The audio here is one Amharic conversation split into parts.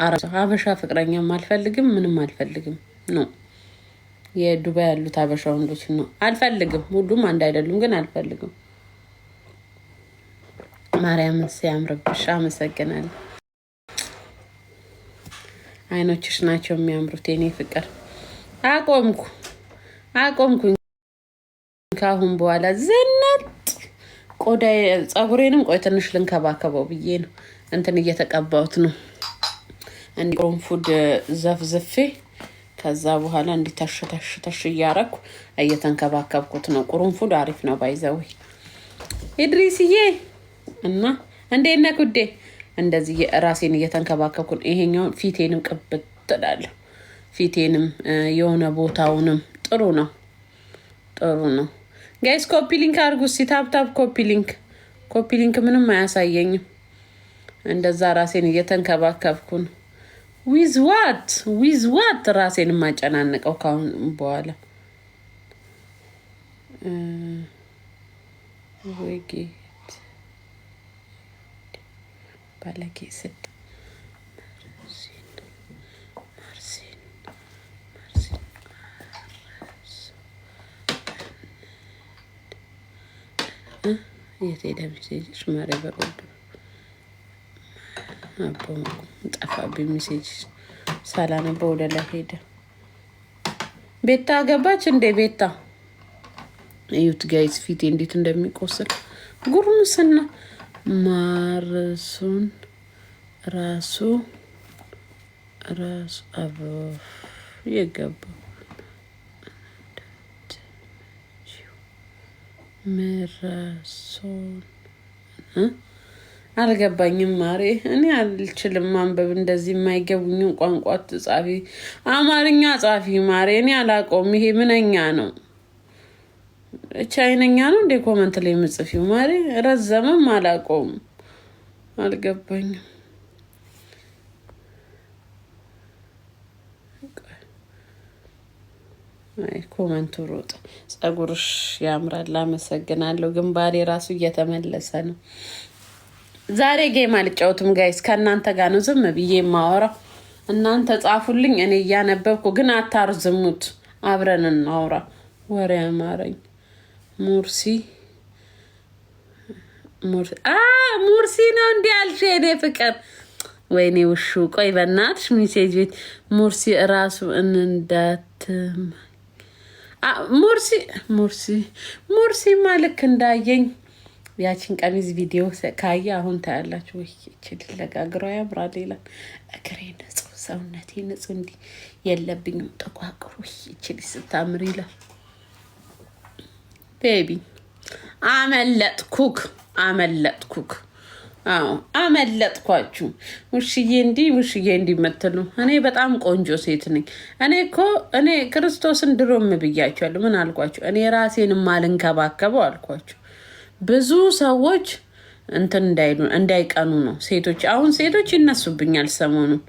ሀበሻ ፍቅረኛም አልፈልግም፣ ምንም አልፈልግም ነው። የዱባይ ያሉት ሀበሻ ወንዶች ነው አልፈልግም። ሁሉም አንድ አይደሉም፣ ግን አልፈልግም። ማርያምን ሲያምርብሽ አመሰግናለሁ። አይኖችሽ ናቸው የሚያምሩት የኔ ፍቅር። አቆምኩኝ ካሁን በኋላ ዝነጥ ቆዳ ጸጉሬንም ቆይ ትንሽ ልንከባከበው ብዬ ነው እንትን እየተቀባሁት ነው። ፉድ ዘፍዝፌ ከዛ በኋላ እንዲታሽታሽ እያረኩ እየተንከባከብኩት ነው። ቁርንፉድ አሪፍ ነው ባይዘው ኢድሪስዬ እና እንዴት ነህ ጉዴ? እንደዚህ ራሴን እየተንከባከብኩ ይሄኛው ፊቴንም ቅብጥ እላለሁ። ፊቴንም የሆነ ቦታውንም ጥሩ ነው ጋይስ። ኮፒ ሊንክ አድርጉ እስኪ ታፕ ኮፒ ሊንክ ምንም አያሳየኝም። እንደዛ ራሴን እየተንከባከብኩ ነው። ዊዝ ዋት ራሴን የማጨናንቀው ካሁን በኋላ ወጌት ባለጌ ስድ የቴደ ሜሴጅሽ ማሪ በቆዱ ጠፋብኝ። ሜሴጅ ሳላነበው ወደ ላይ ሄደ። ቤታ ገባች እንዴ? ቤታ እዩት ጋይስ ፊቴ እንዴት እንደሚቆስል ጉርምስና ማርሱን ራሱ አቦ የገባው ምራሶን አልገባኝም። ማሬ እኔ አልችልም ማንበብ እንደዚህ የማይገቡኝን ቋንቋት ጻፊ አማርኛ ጻፊ ማሬ እኔ አላውቀውም። ይሄ ምንኛ ነው? ቻይነኛ ነው እንዴ? ኮመንት ላይ የምጽፊው ማሬ ረዘመም አላውቀውም። አልገባኝም። ኮመንቱ ሮጥ። ጸጉርሽ ያምራል አመሰግናለሁ። ግንባሬ ራሱ እየተመለሰ ነው። ዛሬ ጌም አልጫወትም ጋይስ፣ ከእናንተ ጋር ነው ዝም ብዬ የማወራው። እናንተ ጻፉልኝ እኔ እያነበብኩ፣ ግን አታርዝሙት፣ አብረን እናውራ። ወሬ አማረኝ። ሙርሲ ነው እንዲህ አልሽ የኔ ፍቅር? ወይኔ ውሹ ቆይ በእናትሽ ሚሴጅ ቤት ሙርሲ እራሱ ሙርሲማ ልክ እንዳየኝ ያችን ቀሚስ ቪዲዮ ካየ አሁን ታያላችሁ። ወይ እችል ለጋግሯ ያምራል ይላል። እግሬ ንጹህ፣ ሰውነቴ ንጹህ፣ እንዲህ የለብኝም ጠቋቁሩ። እችል ስታምር ይላል። ቤቢ አመለጥኩክ። አዎ አመለጥኳችሁ። ውሽዬ እንዲህ የምትሉ እኔ በጣም ቆንጆ ሴት ነኝ። እኔ ክርስቶስን ድሮም ብያቸዋለሁ። ምን አልኳቸው? እኔ ራሴን ማልንከባከበው አልኳቸው። ብዙ ሰዎች እንትን እንዳይቀኑ ነው። ሴቶች ይነሱብኛል ሰሞኑን።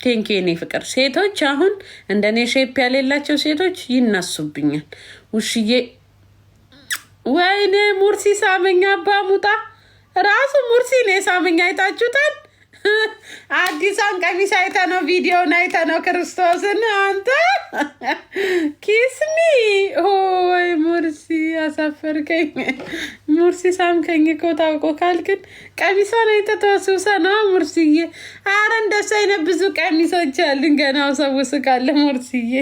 ቴንኬኔ ፍቅር ሴቶች አሁን እንደኔ ሼፕ ያሌላቸው ሴቶች ይነሱብኛል። ውሽዬ ወይኔ ሙርሲ ሳመኛ አባሙጣ ራሱ ሙርሲ ነው የሳመኛ። አይታችሁታል? አዲሷን ቀሚስ አይተነው ቪዲዮን አይተነው ክርስቶስን አንተ ኪስሚ ሆይ ሙርሲ አሳፈርከኝ። ሙርሲ ሳምከኝ እኮ ታውቆ ካልክን ቀሚሷን አይተተወሱሰ ነው ሙርሲዬ። አረ እንደሱ አይነት ብዙ ቀሚሶች አሉን። ገናው ሰውስ ካለ ሙርሲዬ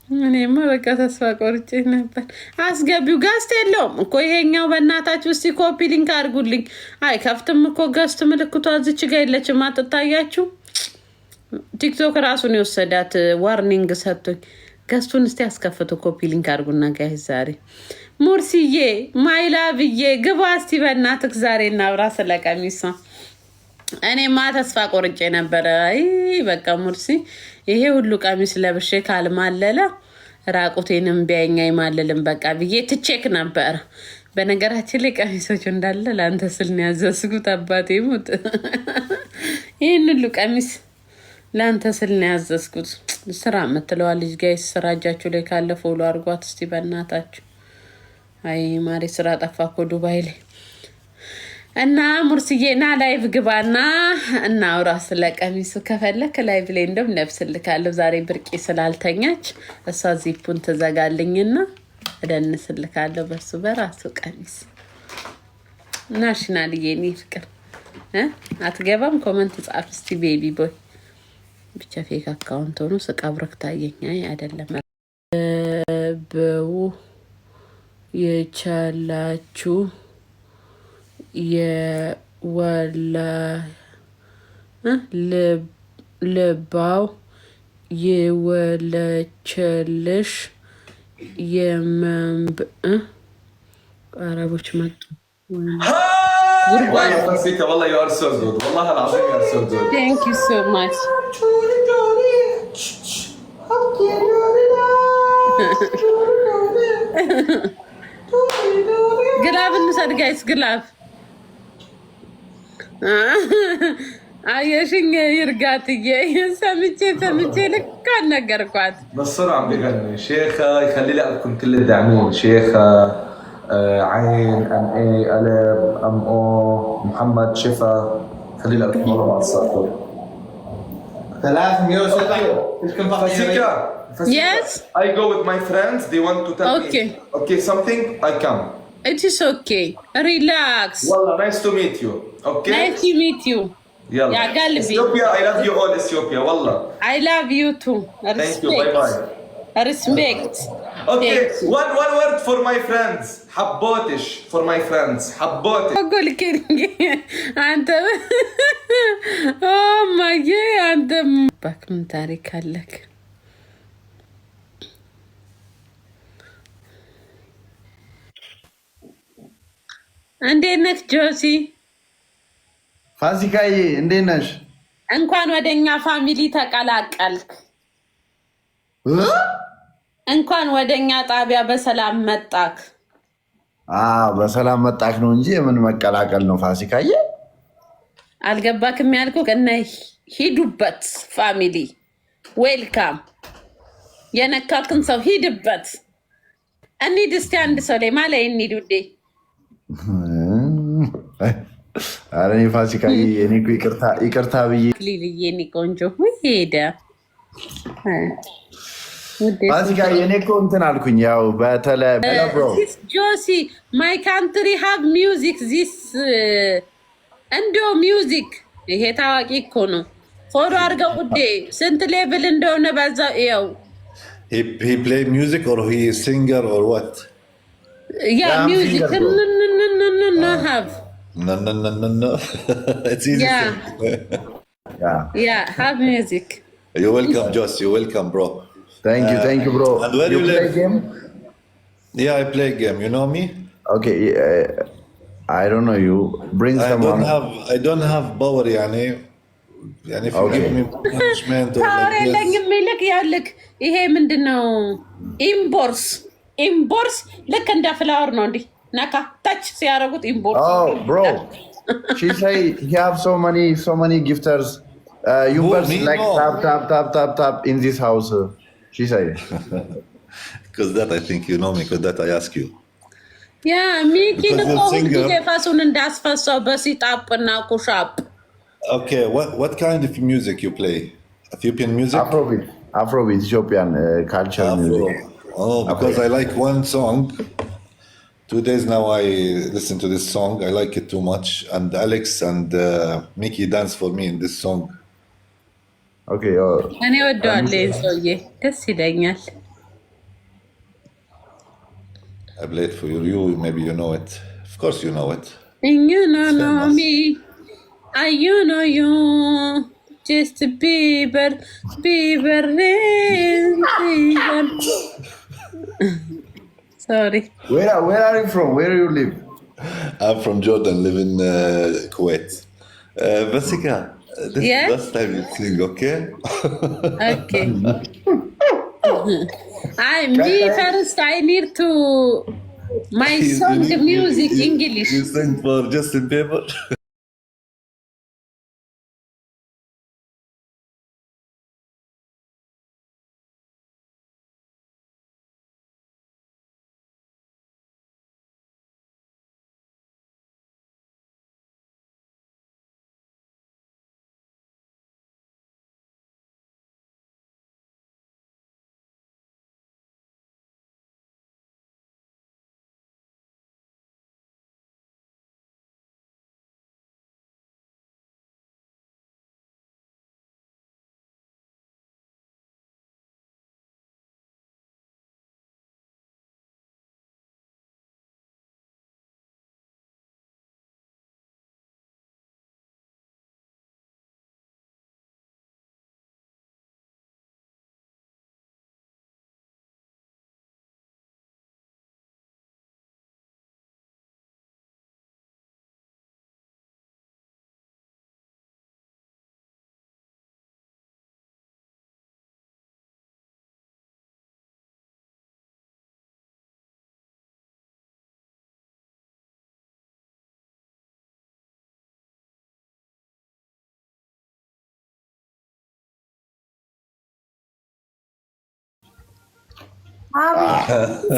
እኔማ በቃ ተስፋ ቆርጬ ነበር። አስገቢው ገስት የለውም እኮ ይሄኛው። በእናታችሁ እስቲ ኮፒ ሊንክ አድርጉልኝ። አይ ከፍትም እኮ ገስት ምልክቷ እዚች ጋ የለችም። አትታያችሁ? ቲክቶክ ራሱን የወሰዳት ዋርኒንግ ሰጥቶኝ። ገስቱን እስቲ አስከፍቱ። ኮፒ ሊንክ አድርጉና ጋይዝ ዛሬ ሙርሲዬ ማይላብዬ ግባ እስቲ በእናትህ ዛሬ እናውራ ስለ ቀሚሷ። እኔማ ተስፋ ቆርጬ ነበረ። አይ በቃ ሙርሲ ይሄ ሁሉ ቀሚስ ለብሼ ካልማለለ ራቁቴንም ቢያኛ ይማልልም በቃ ብዬ ትቼክ ነበር። በነገራችን ላይ ቀሚሶቹ እንዳለ ለአንተ ስል ነው ያዘዝኩት። አባቴ ሙት ይህን ሁሉ ቀሚስ ለአንተ ስል ነው ያዘዝኩት። ስራ የምትለዋ ልጅ ጋይስ ስራ እጃችሁ ላይ ካለ ፎሎ አድርጓት እስቲ በእናታችሁ። አይ ማሬ ስራ ጠፋ እኮ ዱባይ ላይ። እና ሙርሲዬና ላይቭ ግባና እናውራ ስለ ቀሚሱ ከፈለክ ላይቭ ላይ እንደም ለብስልካለሁ። ዛሬ ብርቄ ስላልተኛች እሷ ዚፑን ትዘጋልኝና እደንስልካለሁ በሱ በራሱ ቀሚስ። ናሽናል የኔ ፍቅር አትገባም? ኮመንት ጻፍ እስቲ ቤቢ ቦይ። ብቻ ፌክ አካውንት ሆኖ ስቀብረክ ታየኛ አይደለም። በው የቻላችሁ ልባው የወለቸልሽ የመንብ አረቦች መጡ። والله you are so good والله العظيم you are so good. Thank you so much. ግላብ እንውሰድ ጋይስ ግላብ አየሽኝ ይርጋትዬ ሰምቼ ልክ አልነገርኳት። نصر عم بيغني شيخة يخلي لي لكم كل الداعمين شيخة عين ام اي الف ام او محمد شفا خلي لي لكم والله مع الصقر 370 فاسيكا Yes I go with my friends they want to tell Okay. me okay something I come. It is okay. Relax. والله nice to meet you. Okay. Nice to meet you. يلا. يا قلبي. Ethiopia I love you all Ethiopia والله. I love you too. Thank you. Bye bye. Respect. Okay. One word for my friends. حبوتش for my friends. حبوتش. أقول كينج أنت. Oh my God أنت. باك من تاريخ لك. እንዴት ነህ ጆሲ? ፋሲካዬ እንዴት ነሽ? እንኳን ወደኛ ፋሚሊ ተቀላቀልክ። እንኳን ወደኛ ጣቢያ በሰላም መጣክ። በሰላም መጣክ ነው እንጂ የምን መቀላቀል ነው ፋሲካዬ? አልገባክም ያልኩህ እና ሂዱበት ፋሚሊ ዌልካም። የነካክን ሰው ሂድበት። እንሂድ እስቲ አንድ ሰው ላይ ማለ እንሂድ ውዴ። ኧረ እኔ ፋሲካዬ እኔ እኮ ይቅርታ ብዬ ሊልዬ እኔ ቆንጆ ሄደ ፋሲካዬ እኔ እኮ እንትን አልኩኝ። ያው በተለይ ጆሲ ማይ ካንትሪ ሃቭ ሚውዚክ ዚስ እንዶ ሚውዚክ ይሄ ታዋቂ እኮ ነው። ፎሎ አድርገው ውዴ ስንት ሌቭል እንደሆነ በዛው ያው he play music or he is singer or what? Yeah, music. No, have. No. It's easy. Yeah, have music. You're welcome, Joss. You're welcome, bro. Thank you, bro. And where you play live? Game? Yeah, I play game. You know me? Okay, I don't know you. Bring someone. I don't have power, yani. Yani if you give me punishment or like this. ያልክ ይሄ ምንድነው? ኢምቦርስ ልክ እንደ ፍላወር ነው እንዴ? ነካ ታች ሲያረጉት ኢምቦርስ። Oh, bro. She say he have so many gifters. You first like tap in this house. She say. Because that I think you know me. Because that I ask you. Yeah, ሚኪ ነው ሁሉ ፋሱን እንዳስፈሳው በሲጣፕ እና ኩሻፕ። Okay, what kind of music you play? Ethiopian music? Afrobeat, Ethiopian culture music. Oh, because I like one song. 2 days now I listen to this song. I like it too much. And Alex and Mickey dance for me in this song. Okay. እኔ ወደዋለሁ ሰውዬ ደስ ይለኛል። I play it for you. You maybe you know it. Of course you know it. You know me. You know you. Just Bieber. Sorry. Where are you from? Where do you live? I'm from Jordan, live in Kuwait. Vasika, this is the last time you sing, okay? Okay. Me first, I need to my song music English. You sing for Justin Bieber?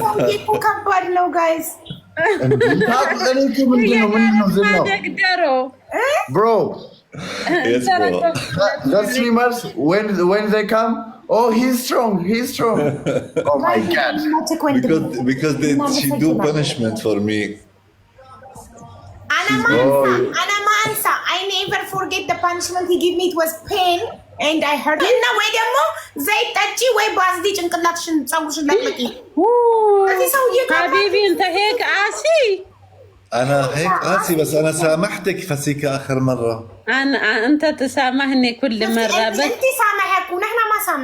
ሰውዬ ከባድ ነው ጋይስ። Bro, Yes, bro. the streamers when they come, oh he's strong. Oh my god. Because she do punishment for me. أنا ما أنسى. I never forget the punishment he gave me. It was pain and I heard it. እና ወይ ደግሞ ዘይት ጠጪ ወይ ባዝዲ ጭንቅላትሽን ፀጉርሽን ለቅልቂ። እዚህ ሰውዬ حبيبي انت هيك قاسي. أنا هيك قاسي بس أنا سامحتك فسيك آخر مرة. انت تسامحني كل مرة بس انت سامحك ونحن ما سامحنا.